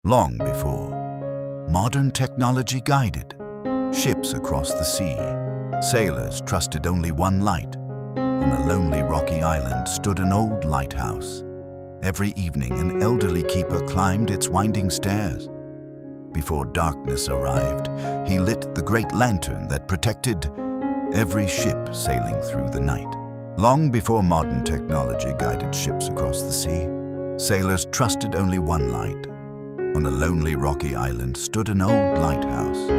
Long before modern technology guided ships across the sea, sailors trusted only one light. On a lonely rocky island stood an old lighthouse. Every evening, an elderly keeper climbed its winding stairs. Before darkness arrived, he lit the great lantern that protected every ship sailing through the night. Long before modern technology guided ships across the sea, sailors trusted only one light. On a lonely rocky island stood an old lighthouse.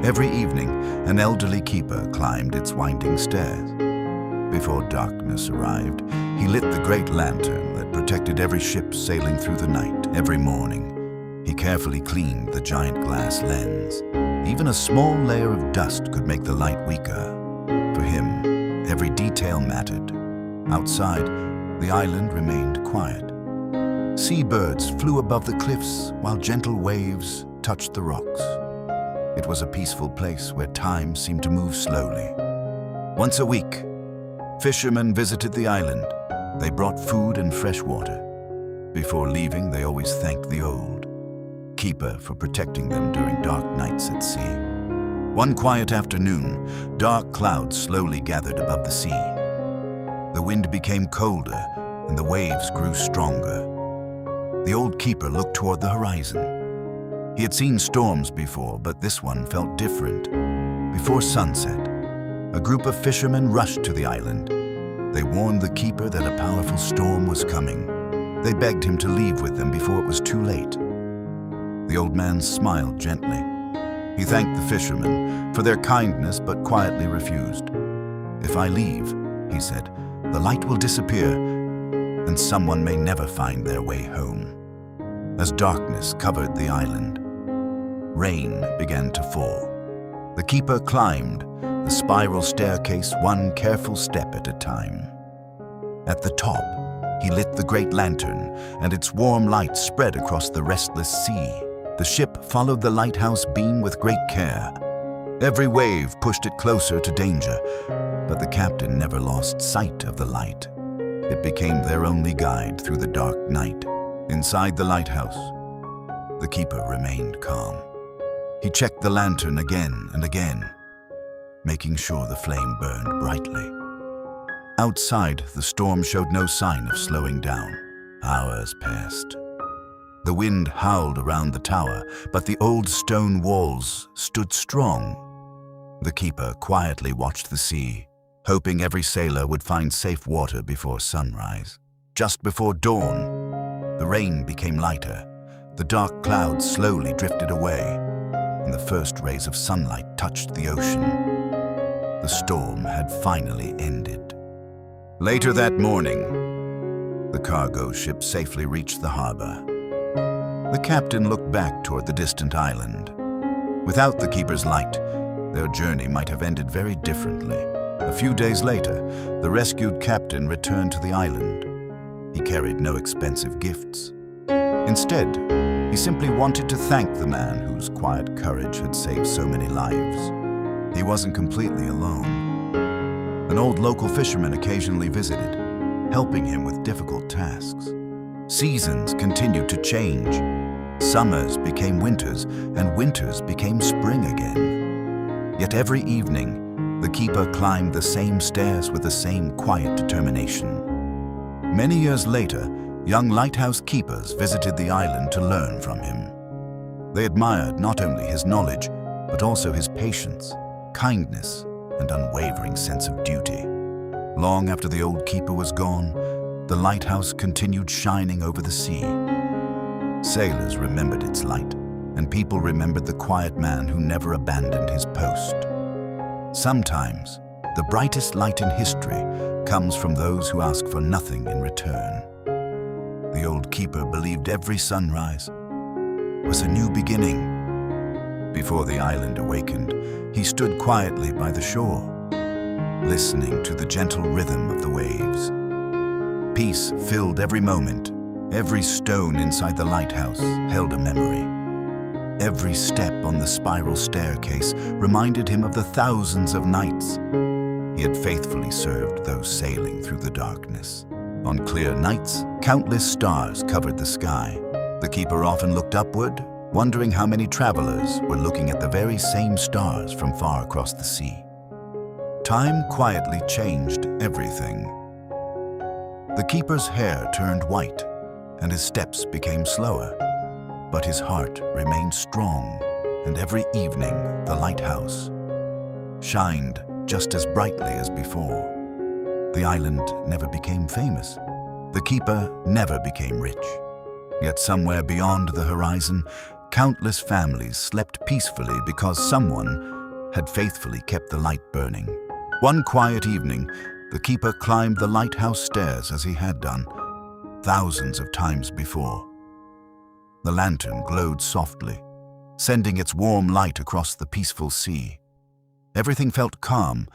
Every evening, an elderly keeper climbed its winding stairs. Before darkness arrived, he lit the great lantern that protected every ship sailing through the night. Every morning, he carefully cleaned the giant glass lens. Even a small layer of dust could make the light weaker. For him, every detail mattered. Outside, the island remained quiet. Seabirds flew above the cliffs while gentle waves touched the rocks. It was a peaceful place where time seemed to move slowly. Once a week, fishermen visited the island. They brought food and fresh water. Before leaving, they always thanked the old keeper for protecting them during dark nights at sea. One quiet afternoon, dark clouds slowly gathered above the sea. The wind became colder and the waves grew stronger. The old keeper looked toward the horizon. He had seen storms before, but this one felt different. Before sunset, a group of fishermen rushed to the island. They warned the keeper that a powerful storm was coming. They begged him to leave with them before it was too late. The old man smiled gently. He thanked the fishermen for their kindness, but quietly refused. "If I leave," he said, "the light will disappear, and someone may never find their way home." As darkness covered the island, rain began to fall. The keeper climbed the spiral staircase one careful step at a time. At the top, he lit the great lantern, and its warm light spread across the restless sea. The ship followed the lighthouse beam with great care. Every wave pushed it closer to danger, but the captain never lost sight of the light. It became their only guide through the dark night. Inside the lighthouse, the keeper remained calm. He checked the lantern again and again, making sure the flame burned brightly. Outside, the storm showed no sign of slowing down. Hours passed. The wind howled around the tower, but the old stone walls stood strong. The keeper quietly watched the sea, hoping every sailor would find safe water before sunrise. Just before dawn, the rain became lighter. The dark clouds slowly drifted away, and the first rays of sunlight touched the ocean. The storm had finally ended. Later that morning, the cargo ship safely reached the harbor. The captain looked back toward the distant island. Without the keeper's light, their journey might have ended very differently. A few days later, the rescued captain returned to the island. He carried no expensive gifts. Instead, he simply wanted to thank the man whose quiet courage had saved so many lives. He wasn't completely alone. An old local fisherman occasionally visited, helping him with difficult tasks. Seasons continued to change. Summers became winters, and winters became spring again. Yet every evening, the keeper climbed the same stairs with the same quiet determination. Many years later, young lighthouse keepers visited the island to learn from him. They admired not only his knowledge, but also his patience, kindness, and unwavering sense of duty. Long after the old keeper was gone, the lighthouse continued shining over the sea. Sailors remembered its light, and people remembered the quiet man who never abandoned his post. Sometimes, the brightest light in history comes from those who ask for nothing in return. The old keeper believed every sunrise was a new beginning. Before the island awakened, he stood quietly by the shore, listening to the gentle rhythm of the waves. Peace filled every moment. Every stone inside the lighthouse held a memory. Every step on the spiral staircase reminded him of the thousands of nights he had faithfully served those sailing through the darkness. On clear nights, countless stars covered the sky. The keeper often looked upward, wondering how many travelers were looking at the very same stars from far across the sea. Time quietly changed everything. The keeper's hair turned white, and his steps became slower. But his heart remained strong, and every evening the lighthouse shined just as brightly as before. The island never became famous. The keeper never became rich. Yet somewhere beyond the horizon, countless families slept peacefully because someone had faithfully kept the light burning. One quiet evening, the keeper climbed the lighthouse stairs as he had done thousands of times before. The lantern glowed softly, sending its warm light across the peaceful sea. Everything felt calm,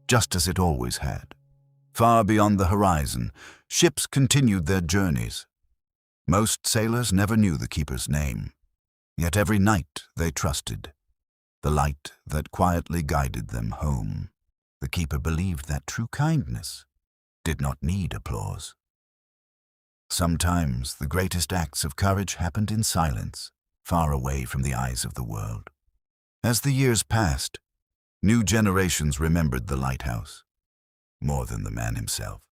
just as it always had. Far beyond the horizon, ships continued their journeys. Most sailors never knew the keeper's name, yet every night they trusted the light that quietly guided them home. The keeper believed that true kindness did not need applause. Sometimes the greatest acts of courage happened in silence, far away from the eyes of the world. As the years passed, new generations remembered the lighthouse, more than the man himself.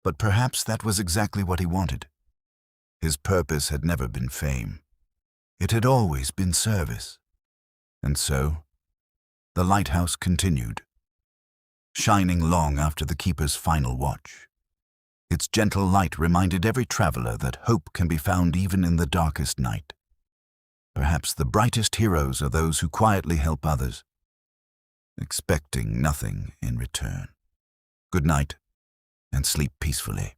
But perhaps that was exactly what he wanted. His purpose had never been fame. It had always been service. And so, the lighthouse continued, shining long after the keeper's final watch. Its gentle light reminded every traveler that hope can be found even in the darkest night. Perhaps the brightest heroes are those who quietly help others, expecting nothing in return. Good night, and sleep peacefully.